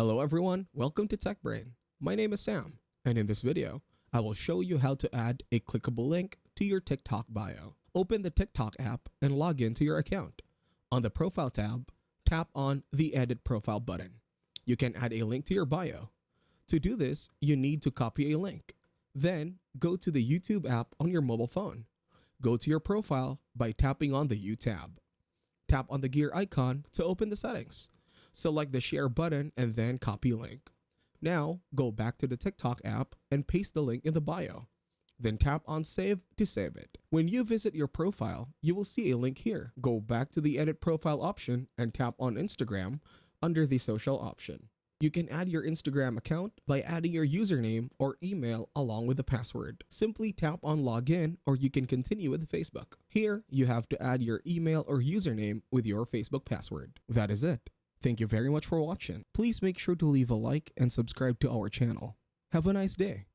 Hello everyone, welcome to Tech Brain. My name is Sam, and in this video, I will show you how to add a clickable link to your TikTok bio. Open the TikTok app and log into your account. On the Profile tab, tap on the Edit Profile button. You can add a link to your bio. To do this, you need to copy a link. Then, go to the YouTube app on your mobile phone. Go to your profile by tapping on the U tab. Tap on the gear icon to open the settings. Select the share button and then copy link. Now, go back to the TikTok app and paste the link in the bio. Then tap on save to save it. When you visit your profile, you will see a link here. Go back to the edit profile option and tap on Instagram under the social option. You can add your Instagram account by adding your username or email along with the password. Simply tap on login or you can continue with Facebook. Here, you have to add your email or username with your Facebook password. That is it. Thank you very much for watching. Please make sure to leave a like and subscribe to our channel. Have a nice day.